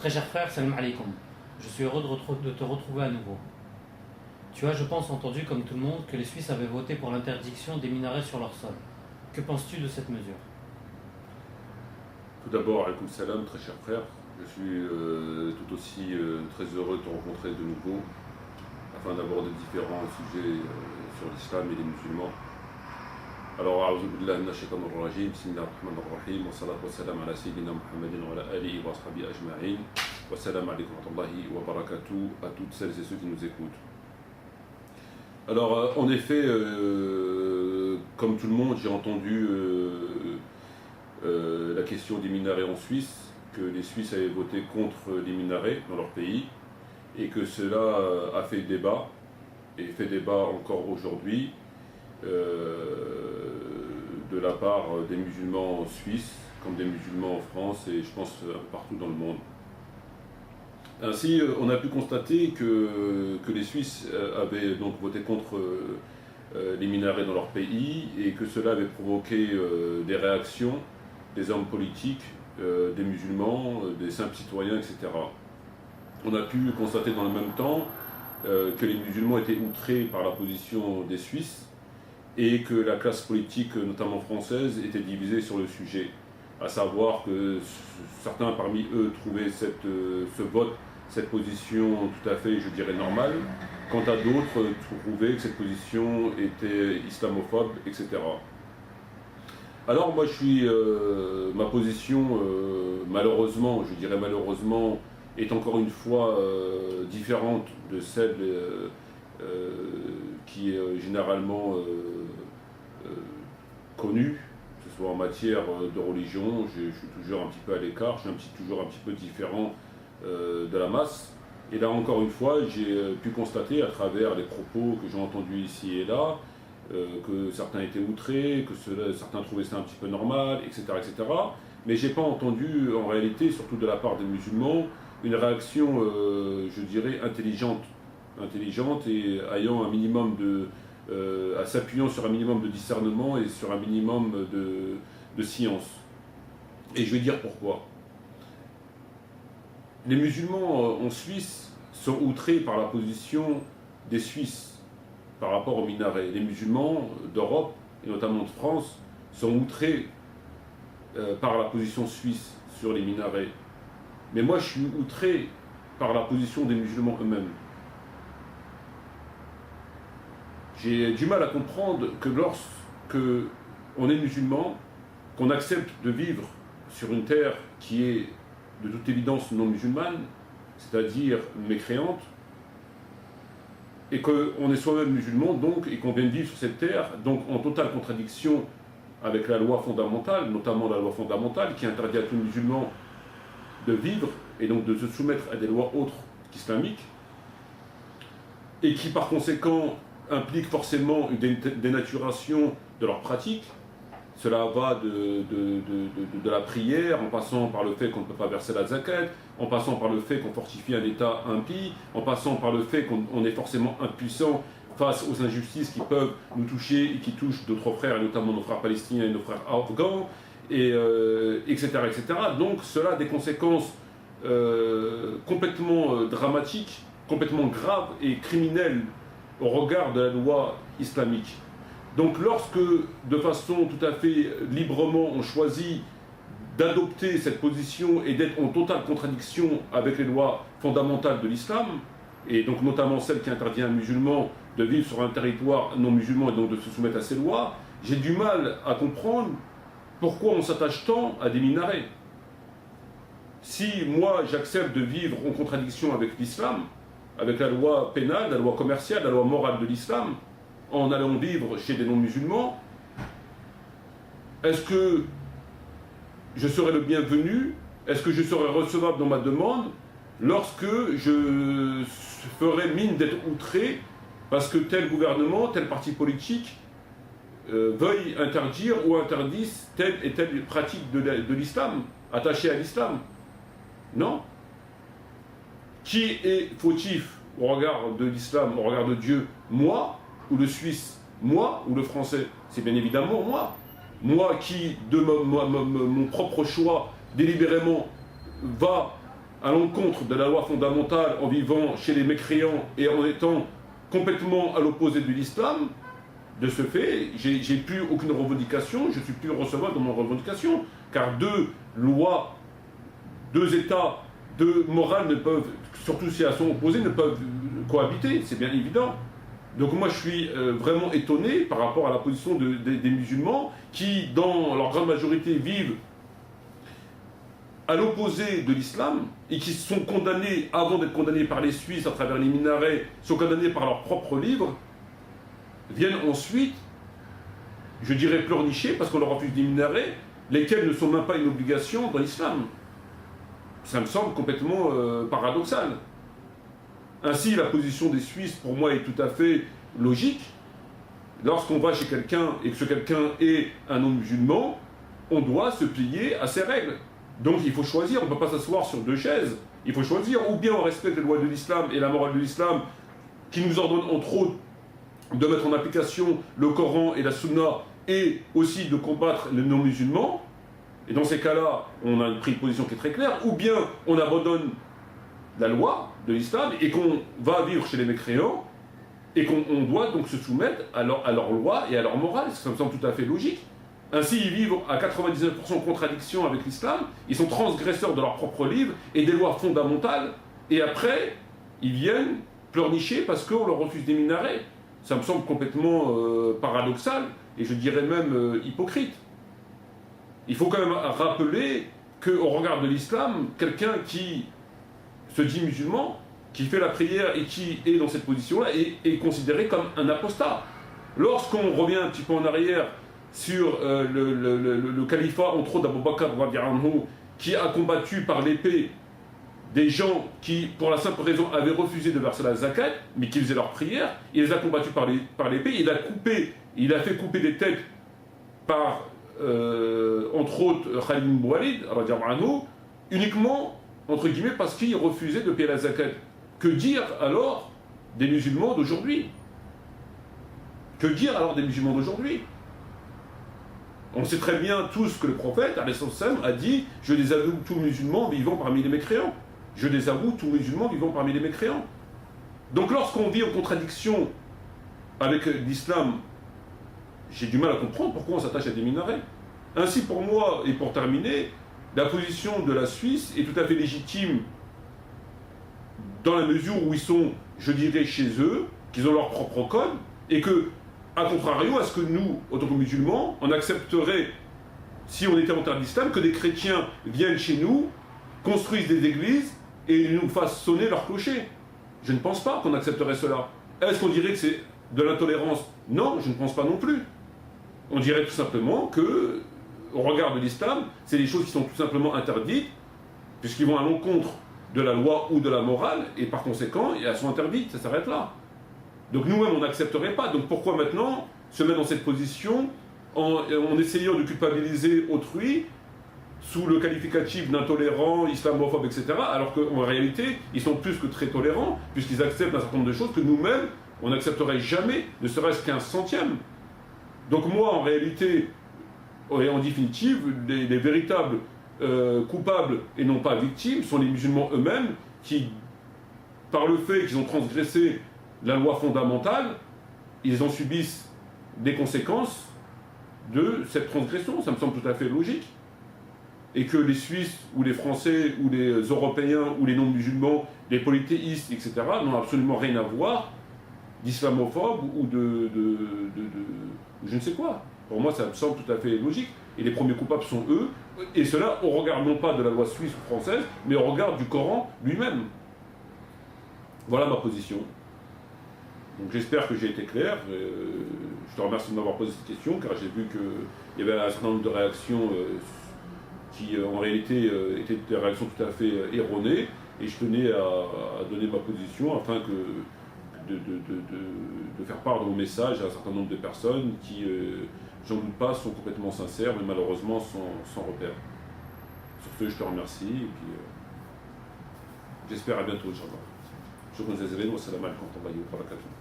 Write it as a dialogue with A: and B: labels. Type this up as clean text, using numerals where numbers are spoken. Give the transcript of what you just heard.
A: Très cher frère, salam alaikum. Je suis heureux de te retrouver à nouveau. Tu as, je pense, entendu, comme tout le monde, que les Suisses avaient voté pour l'interdiction des minarets sur leur sol. Que penses-tu de cette mesure?
B: Tout d'abord, alaikum salam, très cher frère. Je suis tout aussi très heureux de te rencontrer de nouveau afin d'aborder différents sujets sur l'islam et les musulmans. Alors, a'udhu billahi minash shaitanir rajim, bismillahir rahmanir rahim, wa salatu wa salam ala sayyidina Muhammadin wa ala alihi wa ashabihi ajma'in, wa salam alaikum wa rahmatullahi wa barakatuh à toutes celles et ceux qui nous écoutent. Alors, en effet, comme tout le monde, j'ai entendu la question des minarets en Suisse, que les Suisses avaient voté contre les minarets dans leur pays, et que cela a fait débat, et fait débat encore aujourd'hui, de la part des musulmans suisses, comme des musulmans en France, et je pense un peu partout dans le monde. Ainsi, on a pu constater que les Suisses avaient donc voté contre les minarets dans leur pays, et que cela avait provoqué des réactions des hommes politiques, des musulmans, des simples citoyens, etc. On a pu constater dans le même temps que les musulmans étaient outrés par la position des Suisses et que la classe politique, notamment française, était divisée sur le sujet. À savoir que certains parmi eux trouvaient ce vote, cette position tout à fait, je dirais, normale, quant à d'autres trouvaient que cette position était islamophobe, etc. Alors moi je suis, ma position malheureusement, je dirais malheureusement, est encore une fois différente de celle qui est généralement connue, que ce soit en matière de religion. Je suis toujours un petit peu à l'écart, je suis toujours un petit peu différent de la masse. Et là encore une fois, j'ai pu constater à travers les propos que j'ai entendus ici et là, que certains étaient outrés, que certains trouvaient ça un petit peu normal, etc. etc. Mais je n'ai pas entendu, en réalité, surtout de la part des musulmans, une réaction, je dirais, intelligente et ayant un minimum s'appuyant sur un minimum de discernement et sur un minimum de science. Et je vais dire pourquoi. Les musulmans en Suisse sont outrés par la position des Suisses par rapport aux minarets. Les musulmans d'Europe, et notamment de France, sont outrés par la position suisse sur les minarets. Mais moi, je suis outré par la position des musulmans eux-mêmes. J'ai du mal à comprendre que lorsque on est musulman, qu'on accepte de vivre sur une terre qui est de toute évidence non musulmane, c'est-à-dire mécréante, et qu'on est soi-même musulman, donc, et qu'on vient de vivre sur cette terre, donc en totale contradiction avec la loi fondamentale, notamment la loi fondamentale qui interdit à tout musulman de vivre et donc de se soumettre à des lois autres qu'islamiques, et qui par conséquent implique forcément une dénaturation de leurs pratiques. Cela va de la prière, en passant par le fait qu'on ne peut pas verser la zakat, en passant par le fait qu'on fortifie un État impie, en passant par le fait qu'on est forcément impuissant face aux injustices qui peuvent nous toucher et qui touchent d'autres frères, et notamment nos frères palestiniens et nos frères afghans, etc., etc. Donc cela a des conséquences complètement dramatiques, complètement graves et criminelles au regard de la loi islamique. Donc lorsque, de façon tout à fait librement, on choisit d'adopter cette position et d'être en totale contradiction avec les lois fondamentales de l'islam, et donc notamment celle qui interdit à un musulman de vivre sur un territoire non musulman et donc de se soumettre à ces lois, j'ai du mal à comprendre pourquoi on s'attache tant à des minarets. Si moi j'accepte de vivre en contradiction avec l'islam, avec la loi pénale, la loi commerciale, la loi morale de l'islam, en allant vivre chez des non-musulmans, est-ce que je serai le bienvenu? Est-ce que je serai recevable dans ma demande lorsque je ferai mine d'être outré parce que tel gouvernement, tel parti politique veuille interdire ou interdise telle et telle pratique de l'islam, attachée à l'islam? Non. Qui est fautif au regard de l'islam, au regard de Dieu? Moi ou le Suisse? Moi ou le Français? C'est bien évidemment moi. Moi qui, de mon propre choix, délibérément, va à l'encontre de la loi fondamentale en vivant chez les mécréants et en étant complètement à l'opposé de l'islam, de ce fait, j'ai plus aucune revendication, je ne suis plus recevable dans mon revendication, car deux lois, deux états, deux morales ne peuvent, surtout si elles sont opposées, ne peuvent cohabiter, c'est bien évident. Donc moi je suis vraiment étonné par rapport à la position des musulmans qui, dans leur grande majorité, vivent à l'opposé de l'islam et qui sont condamnés, avant d'être condamnés par les Suisses à travers les minarets, sont condamnés par leurs propres livres, viennent ensuite, je dirais pleurnicher, parce qu'on leur refuse des minarets, lesquels ne sont même pas une obligation dans l'islam. Ça me semble complètement paradoxal. Ainsi, la position des Suisses, pour moi, est tout à fait logique. Lorsqu'on va chez quelqu'un et que ce quelqu'un est un non-musulman, on doit se plier à ses règles. Donc il faut choisir, on ne peut pas s'asseoir sur deux chaises. Il faut choisir, ou bien on respecte les lois de l'islam et la morale de l'islam, qui nous ordonne entre autres de mettre en application le Coran et la Sunna, et aussi de combattre les non-musulmans. Et dans ces cas-là, on a pris une position qui est très claire, ou bien on abandonne la loi de l'islam et qu'on va vivre chez les mécréants, et qu'on doit donc se soumettre à leur loi et à leur morale. Ça me semble tout à fait logique. Ainsi, ils vivent à 99% en contradiction avec l'islam, ils sont transgresseurs de leurs propres livres et des lois fondamentales, et après, ils viennent pleurnicher parce qu'on leur refuse des minarets. Ça me semble complètement paradoxal, et je dirais même hypocrite. Il faut quand même rappeler qu'au regard de l'islam, quelqu'un qui se dit musulman, qui fait la prière et qui est dans cette position-là, est considéré comme un apostat. Lorsqu'on revient un petit peu en arrière sur le califat, entre autres d'Abou Bakr, qui a combattu par l'épée des gens qui, pour la simple raison, avaient refusé de verser la zakat, mais qui faisaient leur prière, il les a combattus par l'épée, il a fait couper des têtes par, entre autres, Khalid ibn Walid, uniquement, entre guillemets, parce qu'ils refusaient de payer la zakat. Que dire alors des musulmans d'aujourd'hui? Que dire alors des musulmans d'aujourd'hui? On sait très bien tous que le prophète a dit « Je désavoue tous musulmans vivant parmi les mécréants ». Je désavoue tous musulmans vivant parmi les mécréants. Donc lorsqu'on vit en contradiction avec l'islam, j'ai du mal à comprendre pourquoi on s'attache à des minarets. Ainsi pour moi, et pour terminer, la position de la Suisse est tout à fait légitime dans la mesure où ils sont, je dirais, chez eux, qu'ils ont leur propre code, et que, à contrario à ce que nous, en tant que musulmans, on accepterait, si on était en terre d'islam, que des chrétiens viennent chez nous, construisent des églises et nous fassent sonner leur clocher. Je ne pense pas qu'on accepterait cela. Est-ce qu'on dirait que c'est de l'intolérance? Non, je ne pense pas non plus. On dirait tout simplement que, au regard de l'islam, c'est des choses qui sont tout simplement interdites, puisqu'ils vont à l'encontre de la loi ou de la morale, et par conséquent, elles sont interdites, ça s'arrête là. Donc nous-mêmes, on n'accepterait pas. Donc pourquoi maintenant se mettre dans cette position en essayant de culpabiliser autrui sous le qualificatif d'intolérant, islamophobe, etc., alors qu'en réalité, ils sont plus que très tolérants, puisqu'ils acceptent un certain nombre de choses que nous-mêmes, on n'accepterait jamais, ne serait-ce qu'un centième. Donc moi, en réalité, et en définitive, les véritables coupables et non pas victimes sont les musulmans eux-mêmes qui, par le fait qu'ils ont transgressé la loi fondamentale, ils en subissent des conséquences de cette transgression. Ça me semble tout à fait logique. Et que les Suisses, ou les Français, ou les Européens, ou les non-musulmans, les polythéistes, etc., n'ont absolument rien à voir d'islamophobes ou de je ne sais quoi. Pour moi, ça me semble tout à fait logique. Et les premiers coupables sont eux, et cela au regard non pas de la loi suisse ou française, mais au regard du Coran lui-même. Voilà ma position. Donc j'espère que j'ai été clair. Je te remercie de m'avoir posé cette question, car j'ai vu qu'il y avait un certain nombre de réactions qui en réalité étaient des réactions tout à fait erronées, et je tenais à donner ma position afin de faire part de mon message à un certain nombre de personnes qui, j'en doute pas, sont complètement sincères, mais malheureusement sans repère. Sur ce, je te remercie, et puis j'espère à bientôt, Inch'Allah. Je vous remercie, salam alaikum wa rahmatullahi wa barakatuh.